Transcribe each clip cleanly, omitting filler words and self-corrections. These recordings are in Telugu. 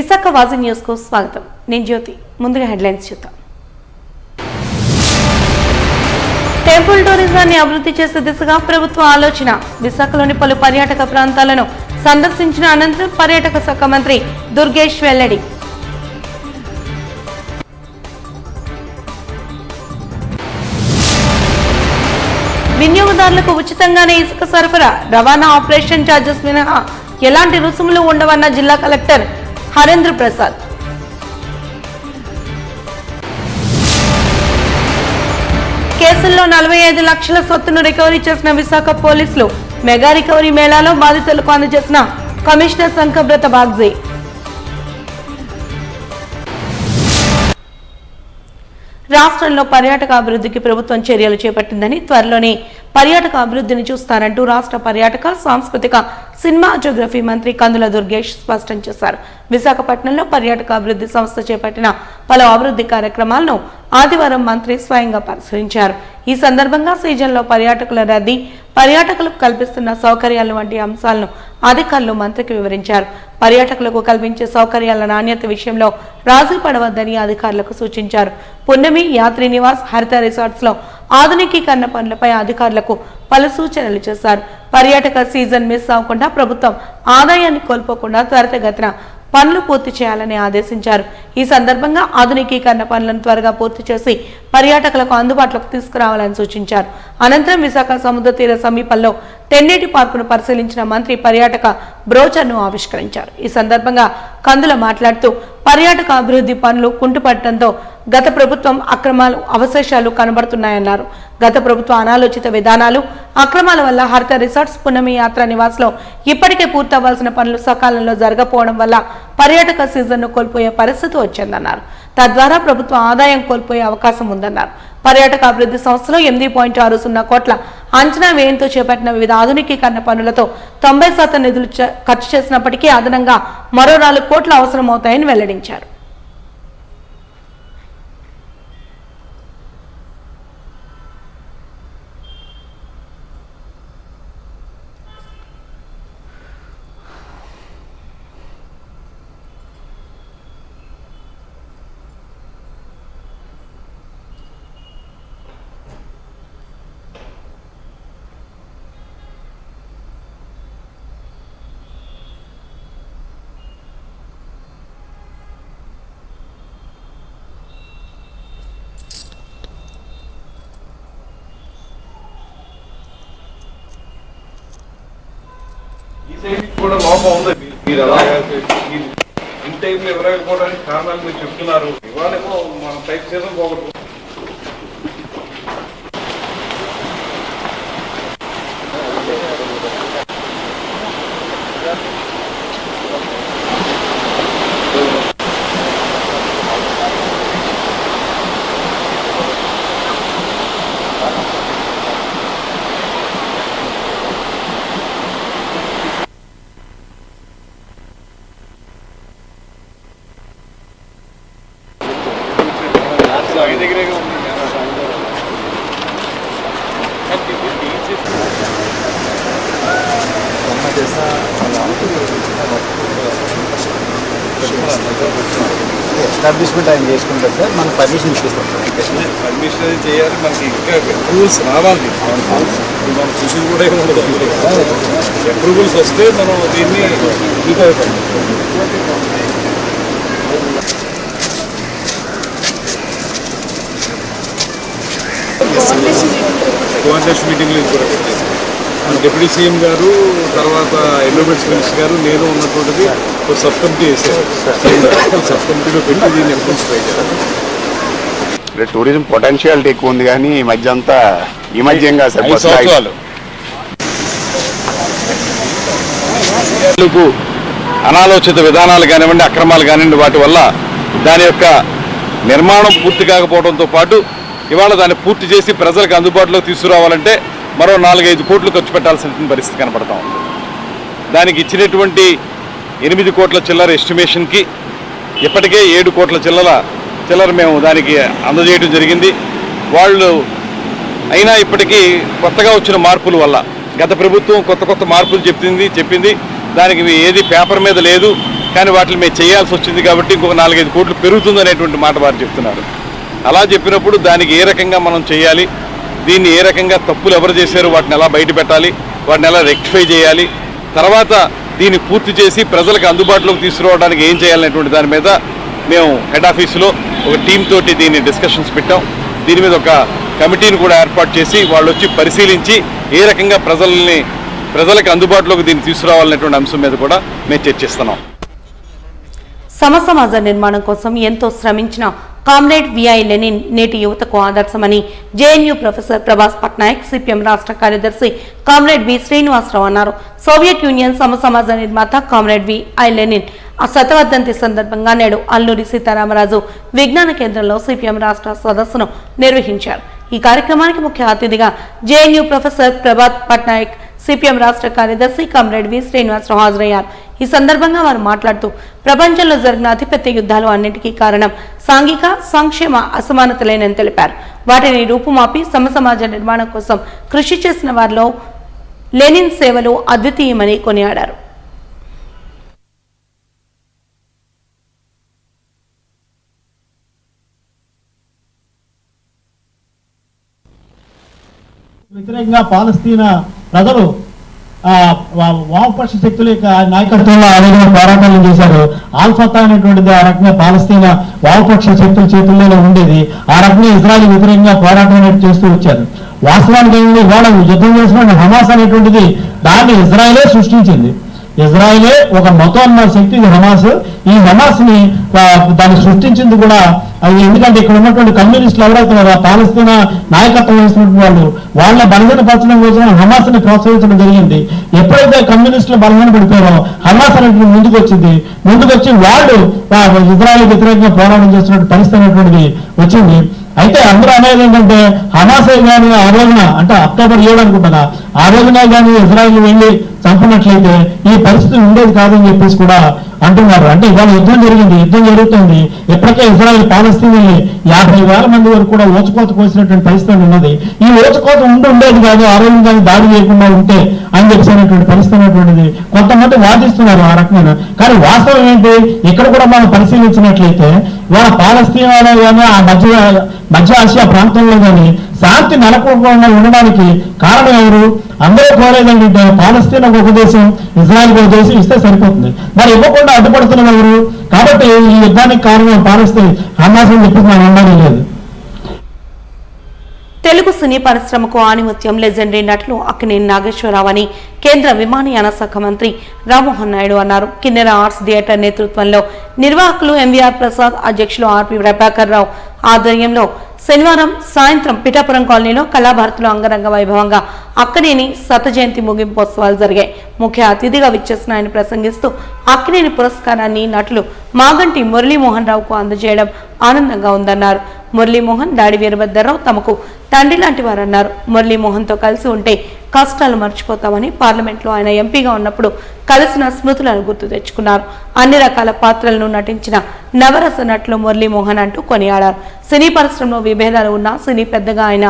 విశాఖ వాజీ న్యూస్ కు స్వాగతం. నేను జ్యోతి. ముందుగా హెడ్లైన్స్ చూద్దాం. టెంపుల్ టూరిజాన్ని అభివృద్ధి చేసే దిశగా ప్రభుత్వ ఆలోచన. విశాఖలోని పలు పర్యాటక ప్రాంతాలను సందర్శించిన అనంతరం పర్యాటక శాఖ మంత్రి దుర్గేష్ వెల్లడి. వినియోగదారులకు ఉచితంగానే ఇసుక సరఫరా, రవాణా ఆపరేషన్ ఛార్జెస్ మినహా ఎలాంటి రుసుములు ఉండవన్న జిల్లా కలెక్టర్ హరేంద్ర ప్రసాద్. కేసుల్లో 45 లక్షల సొత్తును రికవరీ చేసిన విశాఖ పోలీసులు. మెగా రికవరీ మేళాలో బాధితులకు అందజేసిన కమిషనర్ సంకబ్రత బాగ్జీ. రాష్ట్రంలో పర్యాటక అభివృద్ధికి ప్రభుత్వం చర్యలు చేపట్టిందని, త్వరలోనే పర్యాటక అభివృద్ధిని చూస్తారంటూ రాష్ట్ర పర్యాటక, సాంస్కృతిక, సినిమాటోగ్రఫీ మంత్రి కందుల దుర్గేష్ స్పష్టం చేశారు. విశాఖపట్నంలో పర్యాటక అభివృద్ధి సంస్థ చేపట్టిన పలు అభివృద్ధి కార్యక్రమాలను ఆదివారం మంత్రి స్వయంగా పరిశీలించారు. ఈ సందర్భంగా సీజన్లో పర్యాటకుల రద్దీ, పర్యాటకులకు కల్పిస్తున్న సౌకర్యాలు వంటి అంశాలను అధికారులు మంత్రికి వివరించారు. పర్యాటకులకు కల్పించే సౌకర్యాల నాణ్యత విషయంలో రాజీ పడవద్దని అధికారులకు సూచించారు. పున్నమి, యాత్రి నివాస్, హరిత రిసార్ట్స్ లో ఆధునికీకరణ పనులపై అధికారులకు పలు సూచనలు చేశారు. పర్యాటక సీజన్ మిస్ అవ్వకుండా ప్రభుత్వం ఆదాయాన్ని కోల్పోకుండా త్వరితగతిన పనులు పూర్తి చేయాలని ఆదేశించారు. ఈ సందర్భంగా ఆధునికీకరణ పనులను త్వరగా పూర్తి చేసి పర్యాటకులకు అందుబాటులోకి తీసుకురావాలని సూచించారు. అనంతరం విశాఖ సముద్ర తీర సమీపంలో తెన్నేటి పార్కును పరిశీలించిన మంత్రి పర్యాటక బ్రోచర్ను ఆవిష్కరించారు. ఈ సందర్భంగా కందుల మాట్లాడుతూ పర్యాటక అభివృద్ధి పనులు కుంటుపడటంతో గత ప్రభుత్వం అక్రమాలు, అవశేషాలు కనబడుతున్నాయన్నారు. గత ప్రభుత్వ అనాలోచిత విధానాలు, అక్రమాల వల్ల హరిత రిసార్ట్స్, పున్నమి, యాత్ర నివాస్లో ఇప్పటికే పూర్తవ్వాల్సిన పనులు సకాలంలో జరగకపోవడం వల్ల పర్యాటక సీజన్ను కోల్పోయే పరిస్థితి వచ్చిందన్నారు. తద్వారా ప్రభుత్వ ఆదాయం కోల్పోయే అవకాశం ఉందన్నారు. పర్యాటక అభివృద్ధి సంస్థలో 8.60 కోట్ల అంచనా వ్యయంతో చేపట్టిన వివిధ ఆధునికీకరణ పనులతో 90% నిధులు ఖర్చు చేసినప్పటికీ అదనంగా మరో 4 కోట్లు అవసరమవుతాయని వెల్లడించారు. కూడా లోపం ఉంది. మీరు అలాగే ఇన్ టైంలో ఇవ్వలేకపోవడానికి కారణాలు మీరు చెప్తున్నారు. ఇవాళేమో మన టైప్ చేయడం పోగొట్టు. ఎస్టాబ్లిష్మెంట్ ఆయన చేసుకుంటారు సార్, మనం పర్మిషన్ ఇప్పిస్తాం సార్. పర్మిషన్ అది చేయాలి, మనకి ఇంకా అప్రూవల్స్ రావాలి. మనం చూసి కూడా ఉండదు. అప్రూవల్స్ వస్తే మనం దీన్ని కోఆర్డినేషన్ మీటింగ్లు కూడా పెట్టారు. డిప్యూటీ సీఎం గారు, తర్వాత ఎన్విరాన్మెంట్స్ మినిస్టర్ గారు, నేను ఉన్నటువంటిది ఒక సబ్ కమిటీ వేశారు. సబ్ కమిటీలో పెట్టి దీన్ని ఎన్ఫోర్స్ ట్రై చేయాలి. టూరిజం పొటెన్షియాలిటీ ఎక్కువ ఉంది, కానీ ఈ మధ్య అంతా అనాలోచిత విధానాలు కానివ్వండి, అక్రమాలు కానివ్వండి, వాటి వల్ల దాని యొక్క నిర్మాణం పూర్తి కాకపోవడంతో పాటు ఇవాళ దాన్ని పూర్తి చేసి ప్రజలకు అందుబాటులోకి తీసుకురావాలంటే మరో 4-5 కోట్లు ఖర్చు పెట్టాల్సిన పరిస్థితి కనపడతా ఉంది. దానికి ఇచ్చినటువంటి 8 కోట్ల చిల్లర ఎస్టిమేషన్కి ఇప్పటికే 7 కోట్ల చిల్లర మేము దానికి అందజేయడం జరిగింది. వాళ్ళు అయినా ఇప్పటికీ కొత్తగా వచ్చిన మార్పుల వల్ల గత ప్రభుత్వం కొత్త మార్పులు చెప్పింది, దానికి ఏది పేపర్ మీద లేదు. కానీ వాటిని మేము చేయాల్సి వచ్చింది కాబట్టి ఇంకొక 4-5 కోట్లు పెరుగుతుందనేటువంటి మాట వారు చెప్తున్నారు. అలా చెప్పినప్పుడు దానికి ఏ రకంగా మనం చేయాలి, దీన్ని ఏ రకంగా తప్పులు ఎవరు చేశారు వాటిని ఎలా బయట పెట్టాలి, వాటిని ఎలా రెక్టిఫై చేయాలి, తర్వాత దీన్ని పూర్తి చేసి ప్రజలకు అందుబాటులోకి తీసుకురావడానికి ఏం చేయాలనేటువంటి దాని మీద మేము హెడ్ ఆఫీసులో ఒక టీం తోటి దీన్ని డిస్కషన్స్ పెట్టాం. దీని మీద ఒక కమిటీని కూడా ఏర్పాటు చేసి వాళ్ళు వచ్చి పరిశీలించి ఏ రకంగా ప్రజలకు అందుబాటులోకి దీన్ని తీసుకురావాలనేటువంటి అంశం మీద కూడా మేము చర్చిస్తున్నాం. సమసమాజ నిర్మాణం కోసం ఎంతో శ్రమించిన కామ్రేడ్ విఐ లెనిన్ నేటి యువతకు ఆదర్శమని JNU professor Prabhas Patnaik CPM రాష్ట్ర కార్యదర్శి కామ్రేడ్ వి శ్రీనివాసరావు అన్నారు. సోవియట్ యూనియన్ సమసమాజ నిర్మాత కామ్రేడ్ విఐ లెనిన్ శతవర్ధంతి సందర్భంగా నేడు అల్లూరి సీతారామరాజు విజ్ఞాన కేంద్రంలో సిపిఎం రాష్ట్ర సదస్సును నిర్వహించారు. ఈ కార్యక్రమానికి ముఖ్య అతిథిగా JNU professor Prabhas Patnaik CPM రాష్ట్ర కార్యదర్శి కామ్రేడ్ వి శ్రీనివాసరావు హాజరయ్యారు. ఈ సందర్భంగా వారు మాట్లాడుతూ ప్రపంచంలో జరిగిన అతిపెద్ద యుద్ధాలు అన్నింటికీ కారణం సాంఘిక సంక్షేమ అసమానతలేనని తెలిపారు. వాటిని రూపుమాపి సమసమాజ నిర్మాణం కోసం కృషి చేసిన వారిలో లెనిన్ సేవలు అద్వితీయమని కొనియాడారు. వ్యతిరేకంగా పాలస్తీనా ప్రజలు వామపక్ష శక్తుల యొక్క నాయకత్వంలో అనేక పోరాటాలు చేశారు. ఆల్ఫతా అనేటువంటిది ఆ రకంగా పాలస్తీనా వామపక్ష శక్తుల చేతుల్లోనే ఉండేది. ఆ రకంగా ఇజ్రాయెల్ వ్యతిరేకంగా పోరాటం చేస్తూ వచ్చారు. వాస్తవానికి ఏంటి, వాళ్ళు యుద్ధం చేసిన హమాస్ అనేటువంటిది దాన్ని ఇజ్రాయెలే సృష్టించింది. ఇజ్రాయెలే ఒక మతోన్మాద శక్తి హమాస్. ఈ హమాస్ ని దాన్ని సృష్టించింది కూడా అది. ఎందుకంటే ఇక్కడ ఉన్నటువంటి కమ్యూనిస్టులు ఎవరైతున్నారో పాలస్తీనా నాయకత్వం వేసినటువంటి వాళ్ళ బలహీనపరచడం కోసం హమాస్ ని ప్రోత్సహించడం జరిగింది. ఎప్పుడైతే కమ్యూనిస్టులు బలహీన పడిపోయారో హమాస్ అనేటువంటి ముందుకొచ్చి వాళ్ళు ఇజ్రాయెల్ వ్యతిరేకంగా పోరాటం చేస్తున్న పరిస్థితి అనేటువంటిది వచ్చింది. అయితే అందరూ అనేది ఏంటంటే హమాసే కానీ ఆ రోజున అంటే అక్టోబర్ 7 అనుకుంటున్నా ఆ రోజున కానీ ఇజ్రాయెల్ వెళ్ళి చంపినట్లయితే ఈ పరిస్థితి ఉండేది కాదని చెప్పేసి కూడా అంటున్నారు. అంటే ఇవాళ యుద్ధం జరుగుతుంది. ఇప్పటికే ఇజ్రాయెల్ పాలస్తీనాని 50,000 మంది వరకు కూడా ఓచుకోత కోసినటువంటి పరిస్థితి ఉన్నది. ఈ ఓచుకోత ఉండేది కాదు ఆ రోజు కానీ దాడి చేయకుండా ఉంటే అని చెప్పినటువంటి పరిస్థితి అనేటువంటిది కొంతమంది వాదిస్తున్నారు ఆ రకమైన. కానీ వాస్తవం ఏంటి, ఇక్కడ కూడా మనం పరిశీలించినట్లయితే ఇవాళ పాలస్తీనాలో కానీ ఆ మధ్య ఆసియా ప్రాంతంలో కానీ శాంతి నెలకొల్పకుండా ఉండడానికి కారణం ఎవరు? అందరూ కోరేది ఏంటంటే పాలస్తీనాకు ఒక దేశం, ఇజ్రాయెల్కి ఒక దేశం ఇస్తే సరిపోతుంది. మరి ఇవ్వకుండా అడ్డుపడుతున్న ఎవరు? కాబట్టి ఈ యుద్ధానికి కారణం పాలస్తీనా హమాస్ అని చెప్పి మనం అనడం లేదు. తెలుగు సినీ పరిశ్రమకు ఆణిముత్యం లెజెండరీ నటులు అక్కినేని నాగేశ్వరరావు అని కేంద్ర విమానయాన శాఖ మంత్రి రామ్మోహన్ నాయుడు అన్నారు. కిన్నెర ఆర్ట్స్ థియేటర్ నేతృత్వంలో నిర్వాహకులు ఎంవీఆర్ ప్రసాద్, అధ్యక్షులు ఆర్పి ప్రభాకర్ రావు ఆధ్వర్యంలో శనివారం సాయంత్రం పిఠాపురం కాలనీలో కళాభారతిలో అంగరంగ వైభవంగా అక్కినేని శత జయంతి ముగింపోత్సవాలు జరిగాయి. ముఖ్య అతిథిగా విచ్చేసిన ఆయన ప్రసంగిస్తూ అక్కినేని పురస్కారాన్ని నటులు మాగంటి మురళీమోహన్ రావుకు అందజేయడం ఆనందంగా ఉందన్నారు. మురళీమోహన్, దాడి వీరభద్రరావు తమకు తండ్రి లాంటి వారన్నారు. మురళీమోహన్తో కలిసి ఉంటే కష్టాలు మర్చిపోతామని పార్లమెంట్లో ఆయన ఎంపీగా ఉన్నప్పుడు కలిసిన స్మృతులను గుర్తు తెచ్చుకున్నారు. అన్ని రకాల పాత్రలను నటించిన నవరస నటులు మురళీమోహన్ అంటూ కొనియాడారు. సినీ పరిశ్రమలో విభేదాలు ఉన్నా సినీ పెద్దగా ఆయన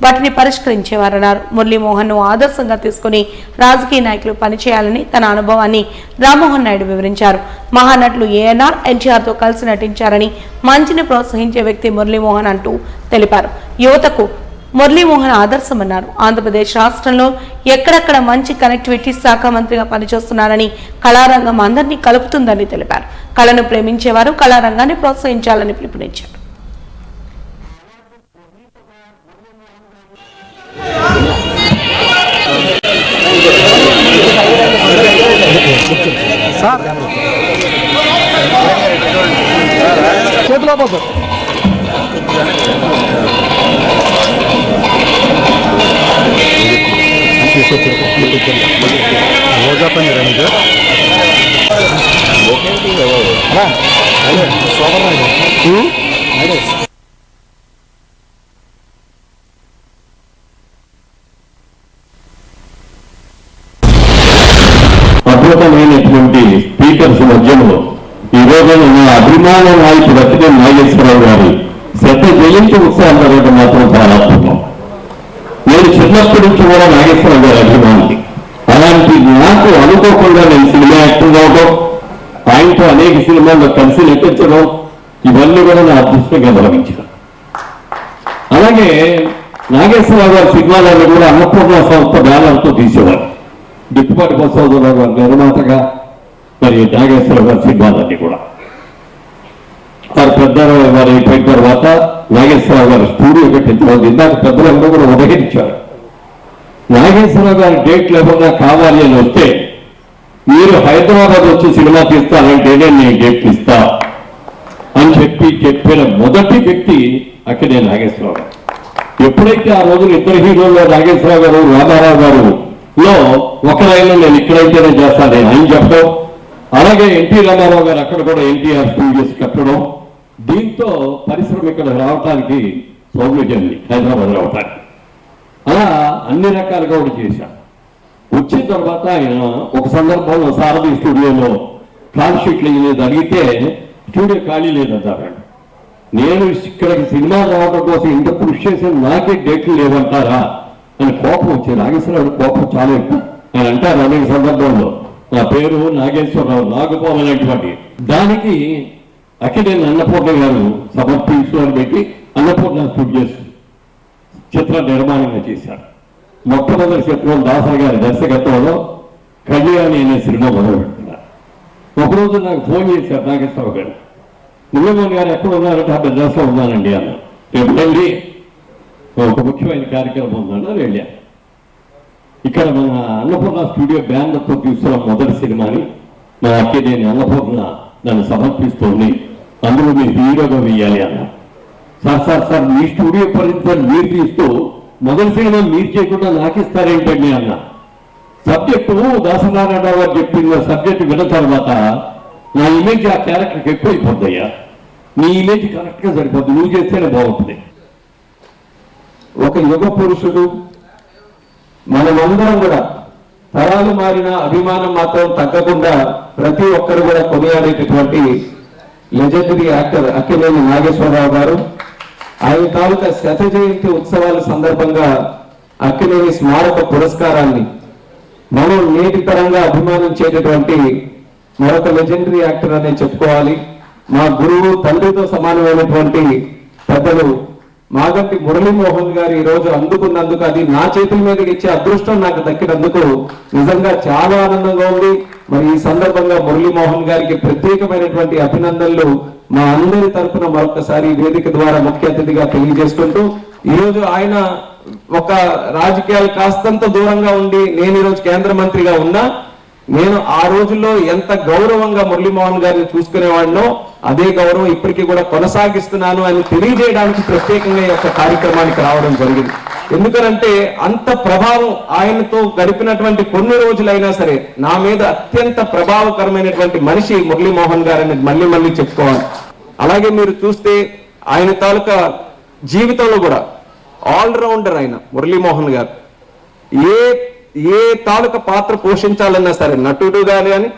వాటిని పరిష్కరించేవారన్నారు. మురళీమోహన్ ను ఆదర్శంగా తీసుకుని రాజకీయ నాయకులు పనిచేయాలని తన అనుభవాన్ని రామ్మోహన్ నాయుడు వివరించారు. మహానటులు ఏఎన్ఆర్, ఎన్టీఆర్తో కలిసి నటించారని, మంచిని ప్రోత్సహించే వ్యక్తి మురళీమోహన్ అంటూ తెలిపారు. యువతకు మురళీమోహన్ ఆదర్శమన్నారు. ఆంధ్రప్రదేశ్ రాష్ట్రంలో ఎక్కడెక్కడ మంచి కనెక్టివిటీ శాఖ మంత్రిగా పనిచేస్తున్నారని, కళారంగం అందరినీ కలుపుతుందని తెలిపారు. కళను ప్రేమించేవారు కళారంగాన్ని ప్రోత్సహించాలని పిలుపునిచ్చారు. అద్భుతమైనటువంటి స్పీకర్స్ మధ్యంలో ఈ రోజు నా అభిమాన నాయకుడు అక్కినేని నాగేశ్వరరావు గారి శత జయంతి ఉత్సవం జరగడం మాత్రం చాలా అద్భుతం. నేను చిన్నప్పటి నుంచి కూడా నాగేశ్వరరావు గారి అభిమాని. అలాంటి నాకు అనుకోకుండా నేను సినిమా యాక్టర్ అవడం, ఆయనతో అనేక సినిమాల్లో కలిసి నటించడం ఇవన్నీ కూడా నా అదృష్టంగా భావించాను. అలాగే నాగేశ్వరరావు గారి సినిమాలను కూడా అన్నపూర్ణ సంస్థ బ్యానర్తో తీసేవారు. గిట్టుబాటు బసవరావు గారు నిర్మాతగా మరి నాగేశ్వరరావు గారి సినిమాలన్నీ కూడా వారు పెద్దరావు గారు అయిపోయిన తర్వాత నాగేశ్వరరావు గారు స్టూడియో కట్టించడం ఇందాక పెద్దలందరూ కూడా ఉదహరించారు. నాగేశ్వరరావు గారి డేట్లు ఏమన్నా కావాలి అని వస్తే మీరు హైదరాబాద్ వచ్చి సినిమా తీస్తానంటే నేను డేట్లు ఇస్తా అని చెప్పిన మొదటి వ్యక్తి అక్కడే నాగేశ్వరరావు గారు. ఎప్పుడైతే ఆ రోజున ఇద్దరు హీరోల్లో నాగేశ్వరరావు గారు రామారావు గారు లో ఒకరైనా నేను ఇక్కడైతేనే చేస్తాను ఆయన చెప్పడం, అలాగే ఎన్టీ రామారావు గారు అక్కడ కూడా ఎన్టీఆర్ స్టూడియోస్ కట్టడం, దీంతో పరిశ్రమ ఇక్కడ రావటానికి సౌలభ్యం హైదరాబాద్ రావటానికి అలా అన్ని రకాలుగా కూడా చేశారు. వచ్చిన తర్వాత ఆయన ఒక సందర్భంలో సారథి స్టూడియోలో కాల్ షీట్లు అనేది అడిగితే స్టూడియో ఖాళీ లేదంటారు. నేను ఇక్కడికి సినిమా రావడం కోసం ఇంత కృషి చేసి నాకే డేట్లు లేవంటారా అని కోపం వచ్చేది. నాగేశ్వరరావు కోపం చాలా ఎక్కువ. ఆయన అంటారు అనేక సందర్భంలో నా పేరు నాగేశ్వరరావు నాగుపోవాలనేటువంటి దానికి అక్కినేని అన్నపూర్ణ గారు సమర్పించు అని పెట్టి అన్నపూర్ణ స్టూడియోస్ చిత్ర నిర్మాణంగా చేశారు. మొట్టమొదటి చిత్రం దాసరి గారి దర్శకత్వంలో కళ్యాణి అనే సినిమా మొదలుపెడుతున్నారు. ఒకరోజు నాకు ఫోన్ చేశారు నాగేశ్వరరావు గారు, మురళీమోహన్ గారు ఎక్కడ ఉన్నారంటే ఆ మెడ్రాస్లో ఉన్నానండి అన్న. రేపు వెళ్ళి ఒక ముఖ్యమైన కార్యక్రమం ఉందన్నారు. వెళ్ళాను. ఇక్కడ మన అన్నపూర్ణ స్టూడియో బ్యానర్తో తీస్తున్న మొదటి సినిమాని మా అక్కినేని అన్నపూర్ణ నన్ను సమర్పిస్తుంది, అందులో మీరు హీరోగా వేయాలి అన్న. సార్ మీ స్టూడియో పరిస్థితులు మీరు తీస్తూ మొదటి సినిమా మీరు చేయకుండా నాకు ఇస్తారేంటండి అన్న. సబ్జెక్టు దాసనారాయణరావు గారు చెప్పిన సబ్జెక్టు విన్న తర్వాత నా ఇమేజ్ ఆ క్యారెక్టర్కి ఎక్కువైపోద్దయ్యా, నీ ఇమేజ్ కరెక్ట్గా సరిపోద్ది, నువ్వు చేస్తేనే బాగుంటుంది. ఒక యుగ పురుషుడు, మనమందరం కూడా తరాలు మారిన అభిమానం మాత్రం తగ్గకుండా ప్రతి ఒక్కరు కూడా కొనియాడేటటువంటి లెజెండరీ యాక్టర్ అక్కినేని నాగేశ్వరరావు గారు. ఆయన తాలూకా శత జయంతి ఉత్సవాల సందర్భంగా అక్కినేని స్మారక పురస్కారాన్ని మనం నేటి తరంగా అభిమానించేటటువంటి మరొక లెజెండరీ యాక్టర్ అనే చెప్పుకోవాలి. మా గురువు, తండ్రితో సమానమైనటువంటి పెద్దలు మాగంటి మురళీమోహన్ గారు ఈ రోజు అందుకున్నందుకు, అది నా చేతుల మీద ఇచ్చే అదృష్టం నాకు దక్కినందుకు నిజంగా చాలా ఆనందంగా ఉంది. మరి ఈ సందర్భంగా మురళీమోహన్ గారికి ప్రత్యేకమైనటువంటి అభినందనలు మా అందరి తరఫున మరొకసారి వేదిక ద్వారా ముఖ్య అతిథిగా తెలియజేసుకుంటూ, ఈరోజు ఆయన ఒక రాజకీయాలు కాస్తంత దూరంగా ఉండి నేను ఈరోజు కేంద్ర మంత్రిగా ఉన్నా, నేను ఆ రోజుల్లో ఎంత గౌరవంగా మురళీమోహన్ గారిని చూసుకునేవాడినో అదే గౌరవం ఇప్పటికీ కూడా కొనసాగిస్తున్నాను అని తెలియజేయడానికి ప్రత్యేకంగా ఈ యొక్క కార్యక్రమానికి రావడం జరిగింది. ఎందుకనంటే అంత ప్రభావం ఆయనతో గడిపినటువంటి కొన్ని రోజులైనా సరే నా మీద అత్యంత ప్రభావకరమైనటువంటి మనిషి మురళీమోహన్ గారని మళ్ళీ మళ్ళీ చెప్పుకోవాలి. అలాగే మీరు చూస్తే ఆయన తాలూకా జీవితంలో కూడా ఆల్రౌండర్ ఆయన మురళీమోహన్ గారు. ఏ తాలూకా పాత్ర పోషించాలన్నా సరే, నటుడుగా కానీ,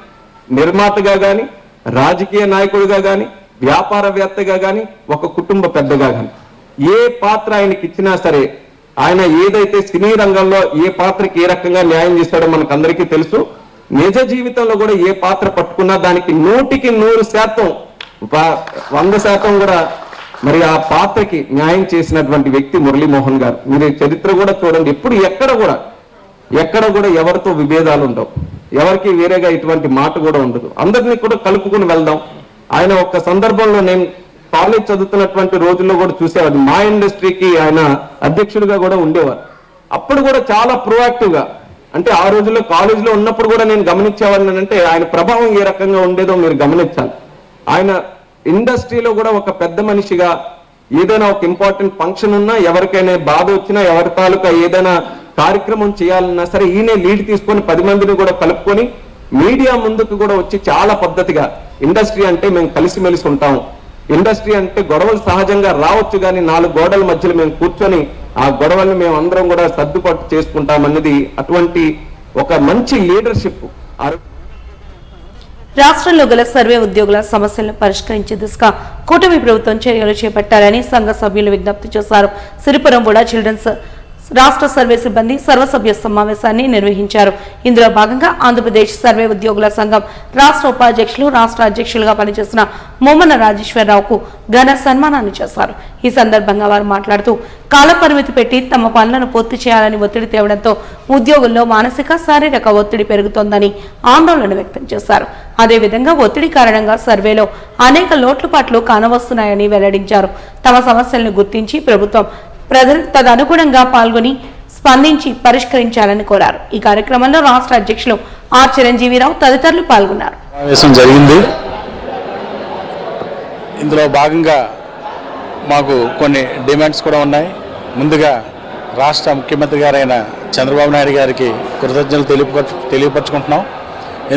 నిర్మాతగా కానీ, రాజకీయ నాయకుడిగా కానీ, వ్యాపారవేత్తగా కానీ, ఒక కుటుంబ పెద్దగా కానీ, ఏ పాత్ర ఆయనకి ఇచ్చినా సరే, ఆయన ఏదైతే సినీ రంగంలో ఏ పాత్రకి ఏ రకంగా న్యాయం చేస్తాడో మనకు అందరికీ తెలుసు. నిజ జీవితంలో కూడా ఏ పాత్ర పట్టుకున్నా దానికి 100% 100% కూడా మరి ఆ పాత్రకి న్యాయం చేసినటువంటి వ్యక్తి మురళీమోహన్ గారు. మీరు చరిత్ర కూడా చూడండి, ఎప్పుడు ఎక్కడ కూడా ఎవరితో విభేదాలు ఉండవు, ఎవరికి వేరేగా ఇటువంటి మాట కూడా ఉండదు, అందరినీ కూడా కలుపుకుని వెళ్దాం. ఆయన ఒక్క సందర్భంలో నేను కాలేజ్ చదువుతున్నటువంటి రోజుల్లో కూడా చూసేవాడు, మా ఇండస్ట్రీకి ఆయన అధ్యక్షుడిగా కూడా ఉండేవారు. అప్పుడు కూడా చాలా ప్రొయాక్టివ్ గా, అంటే ఆ రోజుల్లో కాలేజీలో ఉన్నప్పుడు కూడా నేను గమనించేవాడిని. అంటే ఆయన ప్రభావం ఏ రకంగా ఉండేదో మీరు గమనించాలి. ఆయన ఇండస్ట్రీలో కూడా ఒక పెద్ద మనిషిగా ఏదైనా ఒక ఇంపార్టెంట్ ఫంక్షన్ ఉన్నా, ఎవరికైనా బాధ వచ్చినా, ఎవరి తాలూకా ఏదైనా కార్యక్రమం చేయాలన్నా సరే ఈయనే లీడ్ తీసుకొని 10 మందిని కూడా కలుపుకొని మీడియా ముందుకు కూడా వచ్చి చాలా పద్ధతిగా, ఇండస్ట్రీ అంటే మేము కలిసిమెలిసి ఉంటాం, ఇండస్ట్రీ అంటే గొడవలు సహజంగా రావచ్చు కానీ 4 గోడల మధ్యలో మేము కూర్చొని ఆ గొడవల్ని మేము అందరం కూడా సర్దుబాటు చేసుకుంటాం అన్నది అటువంటి ఒక మంచి లీడర్షిప్. రాష్ట్రంలో గల సర్వే ఉద్యోగుల సమస్యలను పరిష్కరించే దిశగా కూటమి ప్రభుత్వం చర్యలు చేపట్టాలని సంఘ సభ్యులు విజ్ఞప్తి చేశారు. సిరిపురం కూడా చిల్డ్రన్స్ రాష్ట్ర సర్వే సిబ్బంది సర్వసభ్య సమావేశాన్ని నిర్వహించారు. ఇందులో భాగంగా ఆంధ్రప్రదేశ్ సర్వే ఉద్యోగుల సంఘం రాష్ట్ర ఉపాధ్యక్షులు, రాష్ట్ర అధ్యక్షులుగా పనిచేసిన మోమన రాజేశ్వరరావుకు ఘన సన్మానాన్ని చేశారు. ఈ సందర్భంగా వారు మాట్లాడుతూ కాలపరిమితి పెట్టి తమ పనులను పూర్తి చేయాలని ఒత్తిడి తేవడంతో ఉద్యోగుల్లో మానసిక, శారీరక ఒత్తిడి పెరుగుతోందని ఆందోళన వ్యక్తం చేశారు. అదేవిధంగా ఒత్తిడి కారణంగా సర్వేలో అనేక లోట్లుపాట్లు కానవస్తున్నాయని వెల్లడించారు. తమ సమస్యలను గుర్తించి ప్రభుత్వం తదనుగుణంగా పాల్గొని స్పందించి పరిష్కరించాలని కోరారు. ఈ కార్యక్రమంలో రాష్ట్ర అధ్యక్షులు ఆర్ చిరంజీవిరావు తదితరులు పాల్గొన్నారు. జరిగింది. ఇందులో భాగంగా మాకు కొన్ని డిమాండ్స్ కూడా ఉన్నాయి. ముందుగా రాష్ట్ర ముఖ్యమంత్రి గారైన చంద్రబాబు నాయుడు గారికి కృతజ్ఞతలు తెలియపరచుకుంటున్నాం.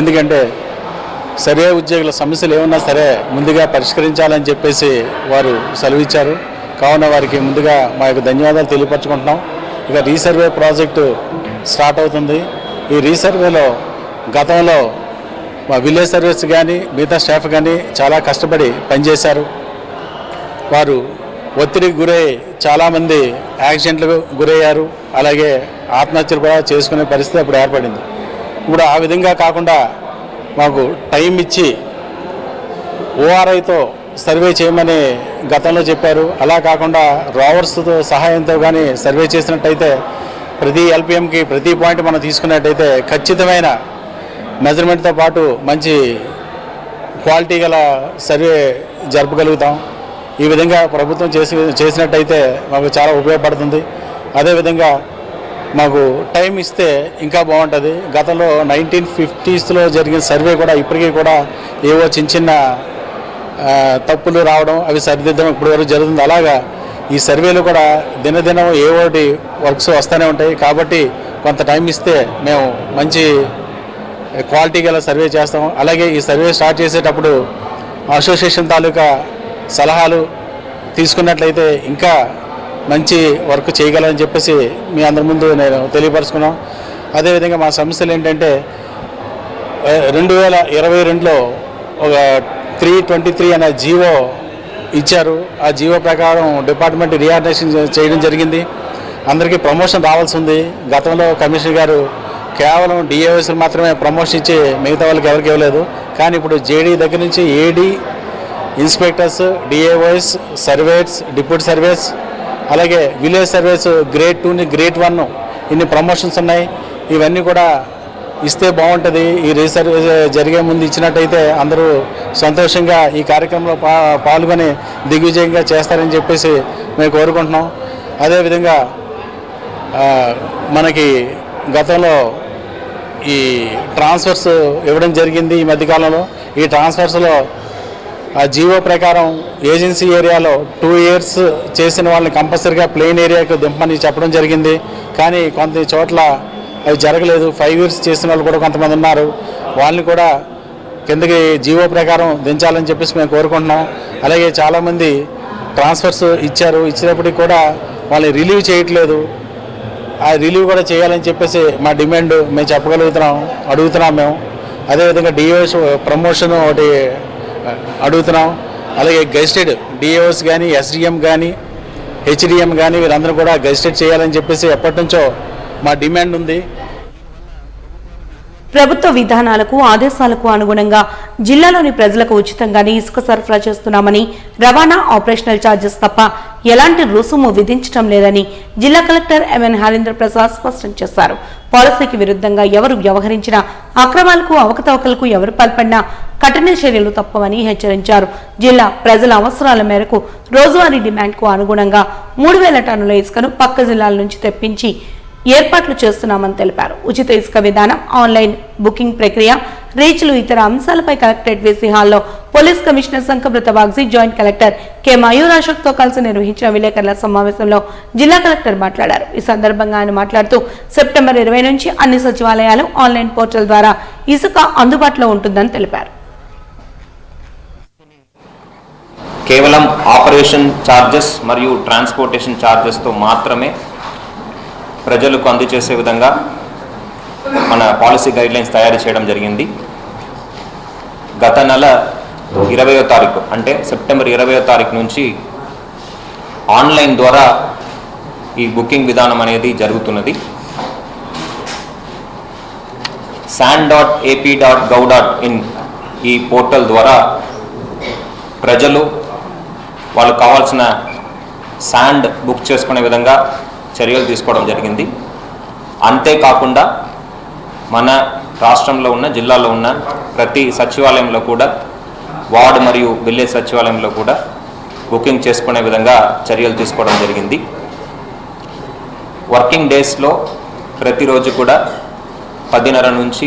ఎందుకంటే సర్వే ఉద్యోగుల సమస్యలు ఏమన్నా సరే ముందుగా పరిష్కరించాలని చెప్పేసి వారు సెలవిచ్చారు. కావున వారికి ముందుగా మా యొక్క ధన్యవాదాలు తెలియపరచుకుంటున్నాం. ఇక రీసర్వే ప్రాజెక్టు స్టార్ట్ అవుతుంది. ఈ రీసర్వేలో గతంలో మా విలేజ్ సర్వీస్ కానీ మిగతా స్టాఫ్ కానీ చాలా కష్టపడి పనిచేశారు. వారు ఒత్తిడికి గురై చాలామంది యాక్సిడెంట్లకు గురయ్యారు. అలాగే ఆత్మహత్యలు కూడా చేసుకునే పరిస్థితి అప్పుడు ఏర్పడింది. ఇప్పుడు ఆ విధంగా కాకుండా మాకు టైం ఇచ్చి ఓఆర్ఐతో సర్వే చేయమని గతంలో చెప్పారు. అలా కాకుండా రోవర్స్తో సహాయంతో కానీ సర్వే చేసినట్టయితే ప్రతి ఎల్పిఎంకి ప్రతి పాయింట్ మనం తీసుకున్నట్టయితే ఖచ్చితమైన మెజర్మెంట్తో పాటు మంచి క్వాలిటీ గల సర్వే జరపగలుగుతాం. ఈ విధంగా ప్రభుత్వం చేసినట్టయితే మాకు చాలా ఉపయోగపడుతుంది. అదేవిధంగా మాకు టైం ఇస్తే ఇంకా బాగుంటుంది. గతంలో 1950s జరిగిన సర్వే కూడా ఇప్పటికీ కూడా ఏవో చిన్న తప్పులు రావడం, అవి సరిదిద్దడం ఇప్పుడు వరకు జరుగుతుంది. అలాగా ఈ సర్వేలు కూడా దినదినం ఏవోటి వర్క్స్ వస్తూనే ఉంటాయి. కాబట్టి కొంత టైం ఇస్తే మేము మంచి క్వాలిటీ గల సర్వే చేస్తాం. అలాగే ఈ సర్వే స్టార్ట్ చేసేటప్పుడు అసోసియేషన్ తాలూకా సలహాలు తీసుకున్నట్లయితే ఇంకా మంచి వర్క్ చేయగలమని చెప్పేసి మీ అందరి ముందు నేను తెలియపరుచుకున్నాం. అదేవిధంగా మా సమస్యలు ఏంటంటే 2022లో ఒక 323 అనే జీవో ఇచ్చారు. ఆ జీవో ప్రకారం డిపార్ట్మెంట్ రీఆర్గనైజేషన్ చేయడం జరిగింది. అందరికీ ప్రమోషన్ రావాల్సి ఉంది. గతంలో కమిషనర్ గారు కేవలం డిఏఓస్కి మాత్రమే ప్రమోషన్ ఇచ్చి మిగతా వాళ్ళకి ఎవరికి ఇవ్వలేదు. కానీ ఇప్పుడు జేడీ దగ్గర నుంచి AD, inspectors, DAOs, surveys, deputy surveys, అలాగే విలేజ్ సర్వేస్ గ్రేడ్ 2 గ్రేడ్ 1 ఇన్ని ప్రమోషన్స్ ఉన్నాయి. ఇవన్నీ కూడా ఇస్తే బాగుంటుంది. ఈ రీసర్వే జరిగే ముందు ఇచ్చినట్టయితే అందరూ సంతోషంగా ఈ కార్యక్రమంలో పాల్గొని దిగ్విజయంగా చేస్తారని చెప్పేసి మేము కోరుకుంటున్నాం. అదేవిధంగా మనకి గతంలో ఈ ట్రాన్స్ఫర్స్ ఇవ్వడం జరిగింది ఈ మధ్యకాలంలో. ఈ ట్రాన్స్ఫర్స్లో ఆ జీవో ప్రకారం ఏజెన్సీ ఏరియాలో 2 years చేసిన వాళ్ళని కంపల్సరీగా ప్లెయిన్ ఏరియాకు దింపమని చెప్పడం జరిగింది. కానీ కొంత చోట్ల అవి జరగలేదు. 5 years చేసిన వాళ్ళు కూడా కొంతమంది ఉన్నారు. వాళ్ళని కూడా కిందకి జీవో ప్రకారం దించాలని చెప్పేసి మేము కోరుకుంటున్నాం. అలాగే చాలామంది ట్రాన్స్ఫర్స్ ఇచ్చినప్పటికీ కూడా వాళ్ళని రిలీవ్ చేయట్లేదు. ఆ రిలీవ్ కూడా చేయాలని చెప్పేసి మా డిమాండ్ మేము అడుగుతున్నాం మేము. అదేవిధంగా డిఓస్ ప్రమోషన్ ఒకటి అడుగుతున్నాం. అలాగే గెజిటెడ్ డిఓస్ కానీ, ఎస్డిఎం కానీ, హెచ్డిఎం కానీ వీరందరూ కూడా గెజిటెడ్ చేయాలని చెప్పేసి ఎప్పటి నుంచో మా డిమాండ్ ఉంది. ప్రభుత్వ విధానాలకు, ఆదేశాలకు అనుగుణంగా జిల్లాలోని ప్రజలకు ఉచితంగానే ఇసుక సరఫరా చేస్తున్నామని, రవాణా ఆపరేషనల్ ఛార్జెస్ తప్ప ఎలాంటి రుసుము విధించడం లేదని జిల్లా కలెక్టర్ ఎంఎన్ హరీంద్ర ప్రసాద్ స్పష్టం చేశారు. పాలసీకి విరుద్ధంగా ఎవరు వ్యవహరించినా, అక్రమాలకు, అవకతవకలకు ఎవరు పాల్పడినా కఠిన చర్యలు తప్పవని హెచ్చరించారు. జిల్లా ప్రజల అవసరాల మేరకు రోజువారీ డిమాండ్కు అనుగుణంగా 3000 టన్నుల ఇసుకను పక్క జిల్లాల నుంచి తెప్పించి ఏర్పాట్లు చేస్తున్నామని తెలిపారు. ఉచిత ఇసుక విధానం, ఆన్లైన్ బుకింగ్ ప్రక్రియ, రీచ్లు, ఇతర అంశాలపై కలెక్టరేట్ వీసీ హాల్లో police commissioner Sankabrata Bagchi, joint collector K Mayur Ashok తో కలిసి నిర్వహించిన విలేకరుల సమావేశంలో జిల్లా కలెక్టర్ మాట్లాడారు. ఈ సందర్భంగా ఆయన మాట్లాడుతూ సెప్టెంబర్ 20 నుంచి అన్ని సచివాలయాలు ఆన్లైన్ పోర్టల్ ద్వారా ఇసుక అందుబాటులో ఉంటుందని తెలిపారు. కేవలం ఆపరేషన్ ఛార్జెస్ మరియు ట్రాన్స్పోర్టేషన్ ఛార్జెస్తో మాత్రమే ప్రజలకు అందజేసే విధంగా మన పాలసీ గైడ్లైన్స్ తయారు చేయడం జరిగింది. గత నెల 20వ తారీఖు అంటే సెప్టెంబర్ 20వ తారీఖు నుంచి ఆన్లైన్ ద్వారా ఈ బుకింగ్ విధానం అనేది జరుగుతున్నది. san.ap.gov.in ఈ పోర్టల్ ద్వారా ప్రజలు వాళ్ళు కావాల్సిన శాండ్ బుక్ చేసుకునే విధంగా చర్యలు తీసుకోవడం జరిగింది. అంతేకాకుండా మన రాష్ట్రంలో ఉన్న జిల్లాలో ఉన్న ప్రతి సచివాలయంలో కూడా వార్డు మరియు విలేజ్ సచివాలయంలో కూడా బుకింగ్ చేసుకునే విధంగా చర్యలు తీసుకోవడం జరిగింది. వర్కింగ్ డేస్లో ప్రతిరోజు కూడా 10:30 నుంచి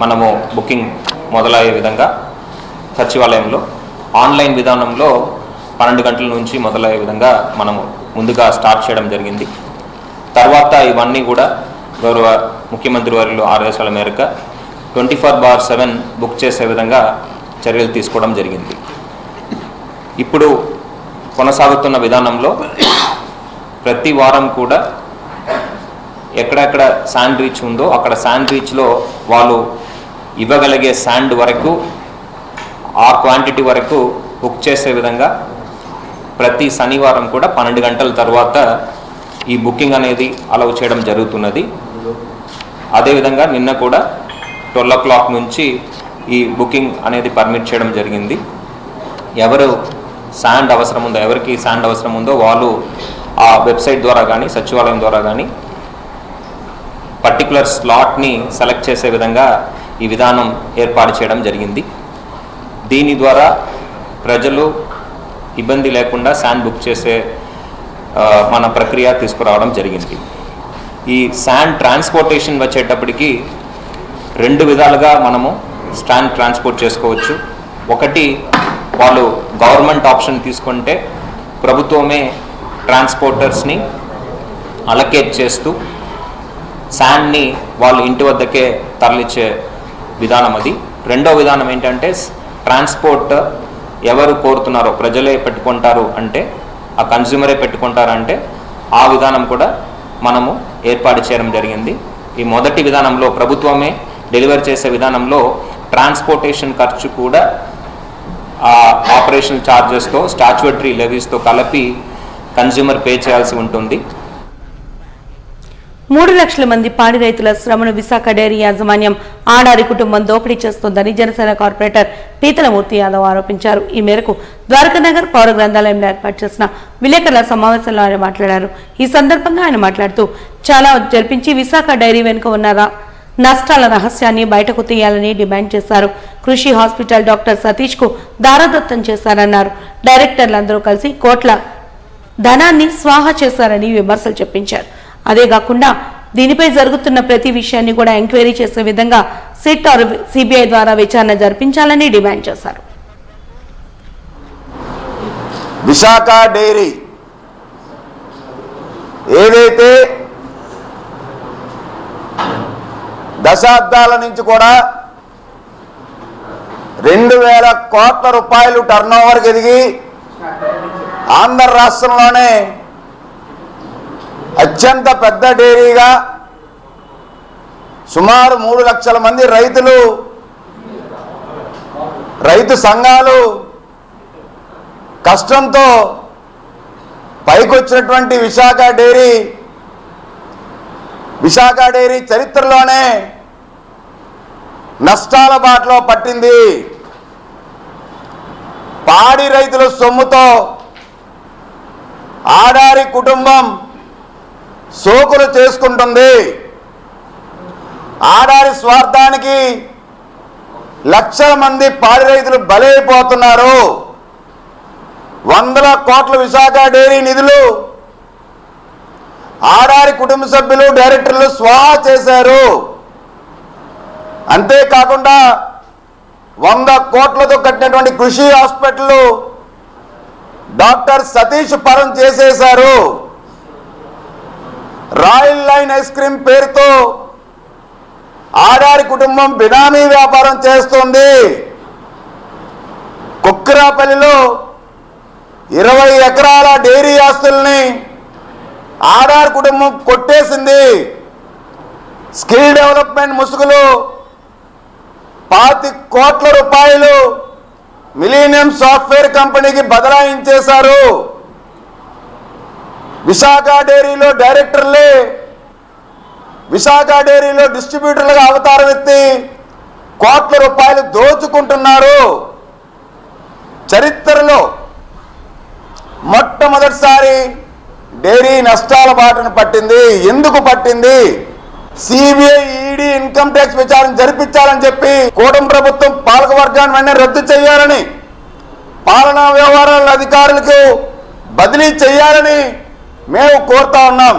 మనము బుకింగ్ మొదలయ్యే విధంగా సచివాలయంలో, ఆన్లైన్ విధానంలో 12 గంటల నుంచి మొదలయ్యే విధంగా మనము ముందుగా స్టార్ట్ చేయడం జరిగింది. తర్వాత ఇవన్నీ కూడా గౌరవ ముఖ్యమంత్రి వారి ఆదేశాల మేరకు 24/7 బుక్ చేసే విధంగా చర్యలు తీసుకోవడం జరిగింది. ఇప్పుడు కొనసాగుతున్న విధానంలో ప్రతి వారం కూడా ఎక్కడెక్కడ శాండ్ రీచ్ ఉందో అక్కడ శాండ్ రీచ్లో వాళ్ళు ఇవ్వగలిగే శాండ్ వరకు, ఆ క్వాంటిటీ వరకు బుక్ చేసే విధంగా ప్రతి శనివారం కూడా 12 గంటల తర్వాత ఈ బుకింగ్ అనేది అలౌ చేయడం జరుగుతున్నది. అదేవిధంగా నిన్న కూడా 12 o'clock నుంచి ఈ బుకింగ్ అనేది పర్మిట్ చేయడం జరిగింది. ఎవరు శాండ్ అవసరం ఉందో, ఎవరికి శాండ్ అవసరం ఉందో వాళ్ళు ఆ వెబ్సైట్ ద్వారా కానీ సచివాలయం ద్వారా కానీ పర్టికులర్ స్లాట్ని సెలెక్ట్ చేసే విధంగా ఈ విధానం ఏర్పాటు చేయడం జరిగింది. దీని ద్వారా ప్రజలు ఇబ్బంది లేకుండా శాండ్ బుక్ చేసే మన ప్రక్రియ తీసుకురావడం జరిగింది. ఈ శాండ్ ట్రాన్స్పోర్టేషన్ వచ్చేటప్పటికి 2 విధాలుగా మనము శాండ్ ట్రాన్స్పోర్ట్ చేసుకోవచ్చు. ఒకటి, వాళ్ళు గవర్నమెంట్ ఆప్షన్ తీసుకుంటే ప్రభుత్వమే ట్రాన్స్పోర్టర్స్ని అలొకేట్ చేస్తూ శాండ్ని వాళ్ళు ఇంటి వద్దకే తరలించే విధానం అది. రెండో విధానం ఏంటంటే ట్రాన్స్పోర్ట్ ఎవరు కోరుతున్నారో, ప్రజలే పెట్టుకుంటారు అంటే, ఆ కన్జ్యూమరే పెట్టుకుంటారంటే ఆ విధానం కూడా మనము ఏర్పాటు చేయడం జరిగింది. ఈ మొదటి విధానంలో ప్రభుత్వమే డెలివరీ చేసే విధానంలో ట్రాన్స్పోర్టేషన్ ఖర్చు కూడా ఆపరేషనల్ ఛార్జెస్తో, స్టాచ్యుటరీ లెవీస్తో కలిపి కన్జ్యూమర్ పే చేయాల్సి ఉంటుంది. 3 లక్షల మంది పాడి రైతుల శ్రమను విశాఖ డైరీ యాజమాన్యం ఆడారి కుటుంబం దోపిడీ చేస్తోందని జనసేన కార్పొరేటర్ పీతలమూర్తి యాదవ్ ఆరోపించారు. ఈ మేరకు ద్వారకానగర్ పౌర గ్రంథాలయంలో ఏర్పాటు చేసిన విలేకరుల సమావేశంలో ఆయన మాట్లాడారు. ఈ సందర్భంగా ఆయన మాట్లాడుతూ చాలా జరిపించి విశాఖ డైరీ వెనుక ఉన్న నష్టాల రహస్యాన్ని బయటకు తీయాలని డిమాండ్ చేశారు. కృషి హాస్పిటల్ డాక్టర్ సతీష్ కు దారదత్తం చేశారన్నారు. డైరెక్టర్లందరూ కలిసి కోట్ల ధనాన్ని స్వాహా చేశారని విమర్శలు చెప్పించారు. అదే కాకుండా దీనిపై జరుగుతున్న ప్రతి విషయాన్ని కూడా ఎంక్వైరీ చేసే విధంగా సిట్ ఆర్ సిబిఐ ద్వారా విచారణ జరిపించాలని డిమాండ్ చేశారు. విశాఖ డైరీ ఏదైతే దశాబ్దాల నుంచి కూడా 2000 కోట్ల రూపాయలు టర్నోవర్కి ఎదిగి ఆంధ్ర రాష్ట్రంలోనే అత్యంత పెద్ద డైరీగా సుమారు 3 లక్షల మంది రైతులు, రైతు సంఘాలు కష్టంతో పైకొచ్చినటువంటి విశాఖ డైరీ చరిత్రలోనే నష్టాల బాటలో పట్టింది. పాడి రైతుల సొమ్ముతో ఆడారి కుటుంబం సోకులు చేసుకుంటుంది. ఆడారి స్వార్థానికి లక్షల మంది పాడి రైతులు బలైపోతున్నారు. 100 కోట్ల విశాఖ డైరీ నిధులు ఆడారి కుటుంబ సభ్యులు, డైరెక్టర్లు స్వాహా చేశారు. అంతేకాకుండా 100 కోట్లతో కట్టినటువంటి కృషి హాస్పిటల్ డాక్టర్ సతీష్ పరం చేసేశారు. రాయల్ లైన్ ఐస్ క్రీమ్ పేరుతో ఆడారి కుటుంబం బినామీ వ్యాపారం చేస్తుంది. కుక్కిరాపల్లిలో 20 ఎకరాల డైరీ ఆస్తుల్ని ఆడారి కుటుంబం కొట్టేసింది. స్కిల్ డెవలప్మెంట్ ముసుగులు 25 కోట్ల రూపాయలు మిలీనియం సాఫ్ట్వేర్ కంపెనీకి బదలాయించేశారు. విశాఖ డైరీలో డైరెక్టర్లే విశాఖ డైరీలో డిస్ట్రిబ్యూటర్లుగా అవతారం ఎత్తి కోట్ల రూపాయలు దోచుకుంటున్నారు. చరిత్రలో మొట్టమొదటిసారి డైరీ నష్టాల బాటను పట్టింది. ఎందుకు పట్టింది? సిబిఐ, ఈడీ, ఇన్కమ్ ట్యాక్స్ విచారణ జరిపించాలని చెప్పి కూటమి ప్రభుత్వం పాలక వర్గాన్ని వెంటనే రద్దు చేయాలని, పాలనా వ్యవహారాల అధికారులకు బదిలీ చేయాలని మేము కోరుతా ఉన్నాం.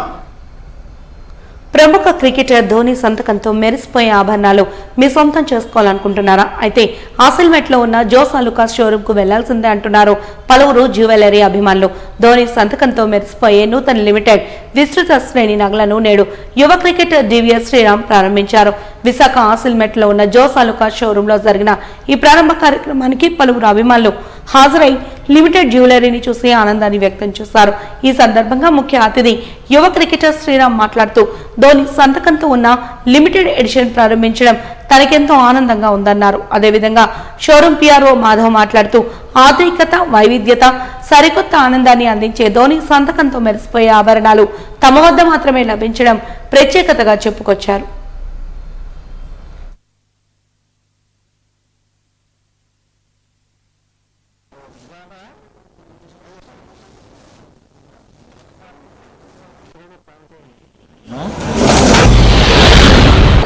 ప్రముఖ క్రికెటర్ ధోని సంతకంతో మెరిసిపోయే ఆభరణాలు మీ సొంతం చేసుకోవాలనుకుంటున్నారా? అయితే ఆసిల్మెట్లో ఉన్న జోస్ ఆలుకాస్ షోరూమ్ కు వెళ్లాల్సిందే అంటున్నారు పలువురు జ్యువెలరీ అభిమానులు. ధోని సంతకంతో మెరిసిపోయే నూతన లిమిటెడ్ విస్తృత శ్రేణి నగలను నేడు యువ క్రికెటర్ డివిఎస్ శ్రీరామ్ ప్రారంభించారు. విశాఖ ఆసిల్మెట్లో ఉన్న జోస్ ఆలుకాస్ షోరూమ్ లో జరిగిన ఈ ప్రారంభ కార్యక్రమానికి పలువురు అభిమానులు హాజరై లిమిటెడ్ జ్యువెలరీని చూసి ఆనందాన్ని వ్యక్తం చేశారు. ఈ సందర్భంగా ముఖ్య అతిథి యువ క్రికెటర్ శ్రీరామ్ మాట్లాడుతూ ధోని సంతకంతో ఉన్న లిమిటెడ్ ఎడిషన్ ప్రారంభించడం తనకెంతో ఆనందంగా ఉందన్నారు. అదేవిధంగా షోరూమ్ పిఆర్ఓ మాధవ్ మాట్లాడుతూ ఆధునికత, వైవిధ్యత, సరికొత్త ఆనందాన్ని అందించే ధోని సంతకంతో మెరిసిపోయే ఆభరణాలు తమ వద్ద మాత్రమే లభించడం ప్రత్యేకతగా చెప్పుకొచ్చారు.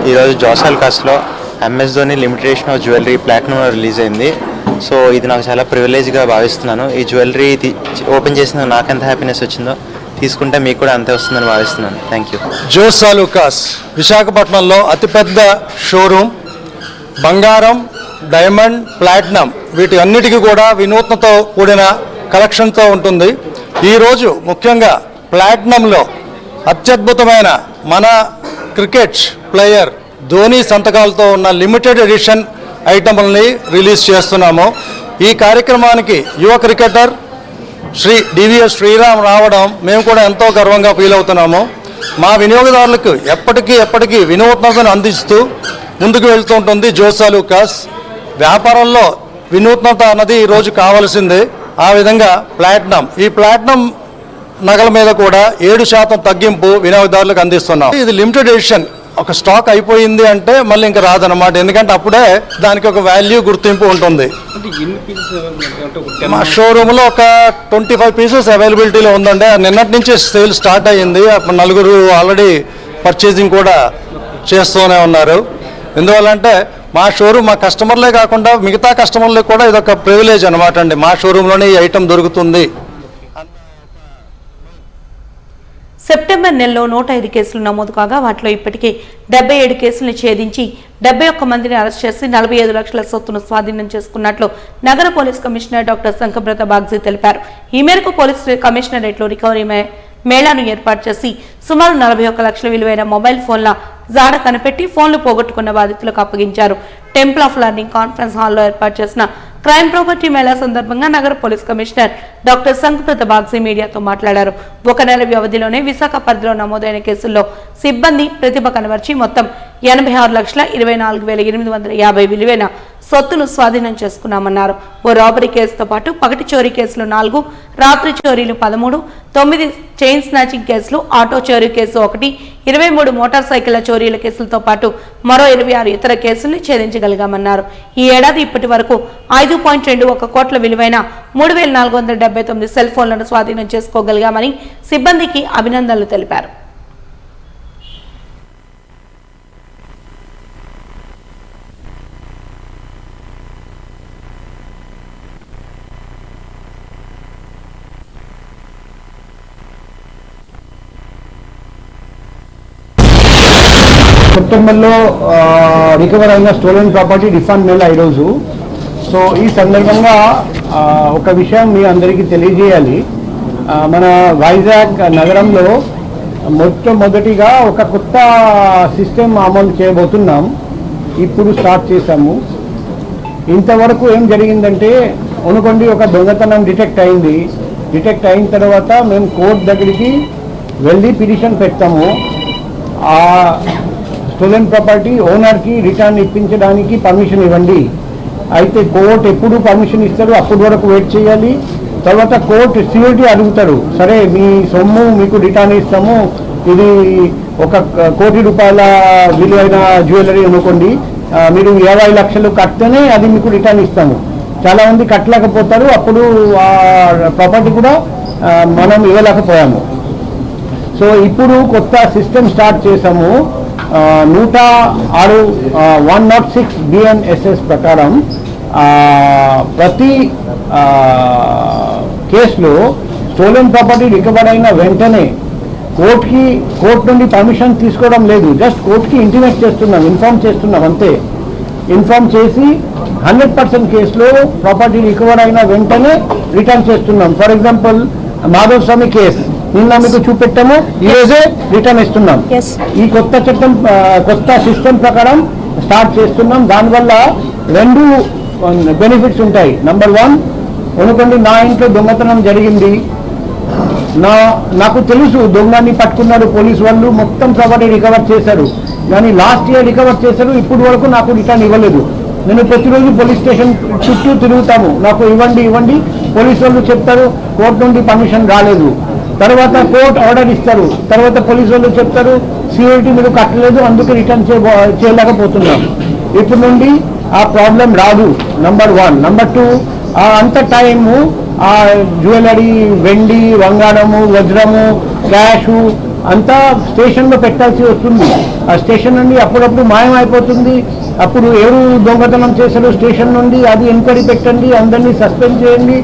ఈరోజు జోస్ ఆలుకాస్లో MS Dhoni limited of jewellery platinum release అయింది. సో ఇది నాకు చాలా ప్రివిలేజ్గా భావిస్తున్నాను. ఈ జ్యువెలరీ ఓపెన్ చేసిన నాకు ఎంత హ్యాపీనెస్ వచ్చిందో తీసుకుంటే మీకు కూడా అంతే వస్తుందని భావిస్తున్నాను. Thank you. జోస్ ఆలుకాస్ విశాఖపట్నంలో అతిపెద్ద షోరూమ్. బంగారం, డైమండ్, ప్లాటినం వీటి అన్నిటికీ కూడా వినూత్నతో కూడిన కలెక్షన్తో ఉంటుంది. ఈరోజు ముఖ్యంగా ప్లాటినంలో అత్యద్భుతమైన మన క్రికెట్ ప్లేయర్ ధోని సంతకాలతో ఉన్న లిమిటెడ్ ఎడిషన్ ఐటమ్లని రిలీజ్ చేస్తున్నాము. ఈ కార్యక్రమానికి యువ క్రికెటర్ శ్రీ డివిఎస్ శ్రీరామ్ రావడం మేము కూడా ఎంతో గర్వంగా ఫీల్ అవుతున్నాము. మా వినియోగదారులకు ఎప్పటికీ వినూత్నతను అందిస్తూ ముందుకు వెళ్తూ ఉంటుంది జోస్ ఆలుకాస్. వ్యాపారంలో వినూత్నత అన్నది ఈరోజు కావాల్సిందే. ఆ విధంగా ఈ ప్లాటినం నగల మీద కూడా 7% తగ్గింపు వినియోగదారులకు అందిస్తున్నాం. ఇది లిమిటెడ్ ఎడిషన్. ఒక స్టాక్ అయిపోయింది అంటే మళ్ళీ ఇంకా రాదన్నమాట. ఎందుకంటే అప్పుడే దానికి ఒక వాల్యూ, గుర్తింపు ఉంటుంది. మా షోరూంలో ఒక 25 పీసెస్ అవైలబిలిటీలో ఉందండి. నిన్నటి నుంచి సేల్ స్టార్ట్ అయ్యింది. నలుగురు ఆల్రెడీ పర్చేసింగ్ కూడా చేస్తూనే ఉన్నారు. ఎందువల్లంటే మా షోరూమ్ మా కస్టమర్లే కాకుండా మిగతా కస్టమర్లకు కూడా ఇదొక ప్రివిలేజ్ అనమాట అండి. మా షోరూంలోనే ఈ ఐటమ్ దొరుకుతుంది. సెప్టెంబర్ నెలలో 105 కేసులు నమోదు కాగా వాటిలో ఇప్పటికే 77 కేసులను ఛేదించి 71 మందిని అరెస్ట్ చేసి 45 లక్షల సొత్తును స్వాధీనం చేసుకున్నట్లు నగర పోలీస్ కమిషనర్ డాక్టర్ సంకబ్రత బాగ్జీ తెలిపారు. ఈ మేరకు పోలీస్ కమిషనరేట్లో రికవరీ మేళాను ఏర్పాటు చేసి సుమారు 41 లక్షల విలువైన మొబైల్ ఫోన్ల జాడ కనిపెట్టి ఫోన్లు పోగొట్టుకున్న బాధితులకు అప్పగించారు. టెంపుల్ ఆఫ్ లెర్నింగ్ కాన్ఫరెన్స్ హాల్లో ఏర్పాటు చేసిన క్రైమ్ ప్రాపర్టీ మేళా సందర్భంగా నగర పోలీస్ కమిషనర్ డాక్టర్ సంకప్రత బాగ్జీ మీడియాతో మాట్లాడారు. 1 నెల వ్యవధిలోనే విశాఖ పరిధిలో నమోదైన కేసుల్లో సిబ్బంది ప్రతిభ కనబర్చి మొత్తం 86,24,850 విలువైన సొత్తును స్వాధీనం చేసుకున్నామన్నారు. ఓ రాబరీ కేసుతో పాటు పగటి చోరీ కేసులు 4, రాత్రి చోరీలు 13, 9 చైన్ స్నాచింగ్ కేసులు, ఆటో చోరీ కేసు 1, 23 మోటార్ సైకిళ్ల చోరీల కేసులతో పాటు మరో 26 ఇతర కేసుల్ని ఛేదించగలిగామన్నారు. ఈ ఏడాది ఇప్పటి వరకు 5.21 కోట్ల విలువైన 3,479 సెల్ ఫోన్లను స్వాధీనం చేసుకోగలిగామని సిబ్బందికి అభినందనలు తెలిపారు. సెప్టెంబర్లో రికవర్ అయిన స్టోలెన్ ప్రాపర్టీ రిఫండ్ నెల ఈరోజు. సో ఈ సందర్భంగా ఒక విషయం మీ అందరికీ తెలియజేయాలి. మన వైజాగ్ నగరంలో మొట్టమొదటిగా ఒక కొత్త సిస్టమ్ అమలు చేయబోతున్నాం. ఇప్పుడు స్టార్ట్ చేశాము. ఇంతవరకు ఏం జరిగిందంటే అనుకోండి ఒక దొంగతనం డిటెక్ట్ అయింది. డిటెక్ట్ అయిన తర్వాత మేము కోర్టు దగ్గరికి వెళ్ళి పిటిషన్ పెడతాము. ఆ స్టోలెన్ ప్రాపర్టీ ఓనర్కి రిటర్న్ ఇప్పించడానికి పర్మిషన్ ఇవ్వండి. అయితే కోర్టు ఎప్పుడు పర్మిషన్ ఇస్తారు అప్పటి వరకు వెయిట్ చేయాలి. తర్వాత కోర్టు సిఐటి అడుగుతారు, సరే మీ సొమ్ము మీకు రిటర్న్ ఇస్తాము, ఇది 1 కోటి రూపాయల విలువైన జ్యువెలరీ అనుకోండి, మీరు 20 లక్షలు కడితేనే అది మీకు రిటర్న్ ఇస్తాము. చాలామంది కట్టలేకపోతారు, అప్పుడు ఆ ప్రాపర్టీ కూడా మనం ఇవ్వలేకపోయాము. సో ఇప్పుడు కొత్త సిస్టమ్ స్టార్ట్ చేసాము. 106 BNSS ప్రకారం ప్రతి కేసులో స్టోలెన్ ప్రాపర్టీ రికవర్ అయిన వెంటనే కోర్టు నుండి పర్మిషన్ తీసుకోవడం లేదు, జస్ట్ కోర్టుకి ఇంటిమేట్ చేస్తున్నాం, ఇన్ఫార్మ్ చేస్తున్నాం అంతే. ఇన్ఫార్మ్ చేసి 100% కేసులో ప్రాపర్టీ రికవర్ అయిన వెంటనే రిటర్న్ చేస్తున్నాం. For example Madhav Swami case నిన్న మీకు చూపెట్టాము, ఈరోజే రిటర్న్ ఇస్తున్నాం. ఈ కొత్త సిస్టమ్ ప్రకారం స్టార్ట్ చేస్తున్నాం. దానివల్ల 2 బెనిఫిట్స్ ఉంటాయి. నంబర్ 1, అనుకోండి నా ఇంట్లో దొంగతనం జరిగింది, నాకు తెలుసు దొంగని పట్టుకున్నారు పోలీసు వాళ్ళు, మొత్తం ప్రాపర్టీ రికవర్ చేశారు, కానీ లాస్ట్ ఇయర్ రికవర్ చేశారు, ఇప్పుడు వరకు నాకు రిటర్న్ ఇవ్వలేదు. నేను ప్రతిరోజు పోలీస్ స్టేషన్ చుట్టూ తిరుగుతాము, నాకు ఇవ్వండి, పోలీసు వాళ్ళు చెప్తారు కోర్టు నుండి పర్మిషన్ రాలేదు. తర్వాత కోర్టు ఆర్డర్ ఇస్తారు, తర్వాత పోలీసు వాళ్ళు చెప్తారు సిఐటి మీరు కట్టలేదు, అందుకే రిటర్న్ చేయలేకపోతున్నాం. ఇప్పుడు నుండి ఆ ప్రాబ్లం రాదు, నంబర్ 1. నంబర్ 2, అంత టైము ఆ జ్యువెలరీ, వెండి, బంగారము, వజ్రము, క్యాషు అంతా స్టేషన్లో పెట్టాల్సి వస్తుంది. ఆ స్టేషన్ నుండి అప్పుడప్పుడు మాయమైపోతుంది. అప్పుడు ఎవరు దొంగతనం చేశారు స్టేషన్ నుండి అది ఎంక్వైరీ పెట్టండి, అందరినీ సస్పెండ్ చేయండి,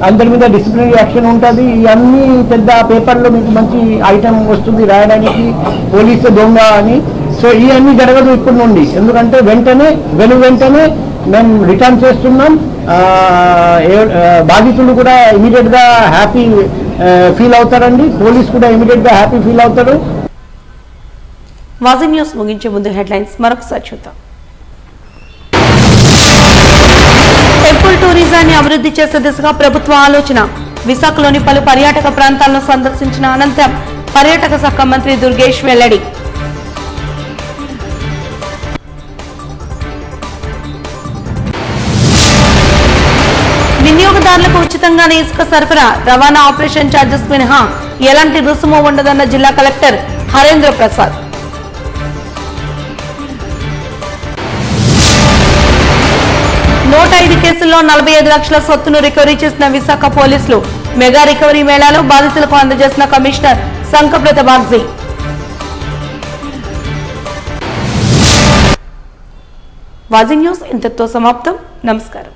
అందరి మీద డిసిప్లినరీ యాక్షన్ ఉంటుంది. ఇవన్నీ పెద్ద పేపర్లో మీకు మంచి ఐటమ్ వస్తుంది రాయడానికి, పోలీసు దొంగ అని. సో ఇవన్నీ జరగదు ఇప్పటి నుండి, ఎందుకంటే వెంటనే మేము రిటర్న్ చేస్తున్నాం. బాధితులు కూడా ఇమీడియట్గా హ్యాపీ ఫీల్ అవుతారండి, పోలీస్ కూడా ఇమీడియట్గా హ్యాపీ ఫీల్ అవుతారు. వాజీ న్యూస్ ముగించే ముందు హెడ్లైన్స్ మరొకసారి చూద్దాం. టెంపుల్ టూరిజాన్ని అభివృద్ధి చేసే దిశగా ప్రభుత్వ ఆలోచన. విశాఖలోని పలు పర్యాటక ప్రాంతాలను సందర్శించిన అనంతరం పర్యాటక శాఖ మంత్రి దుర్గేష్ వెల్లడి. వినియోగదారులకు ఉచితంగానే ఇసుక సరఫరా, రవాణా ఆపరేషన్ ఛార్జెస్ మినహా ఎలాంటి రుసుము ఉండదన్న జిల్లా కలెక్టర్ హరేంద్ర ప్రసాద్. 105 కేసుల్లో 45 లక్షల సొత్తును రికవరీ చేసిన విశాఖ పోలీసులు. మెగా రికవరీ మేళాలో బాధితులకు అందజేసిన కమిషనర్ సంకప్రత బాగ్జీ. వాజీ న్యూస్ ఇంతటితో సమాప్తం. నమస్కారం.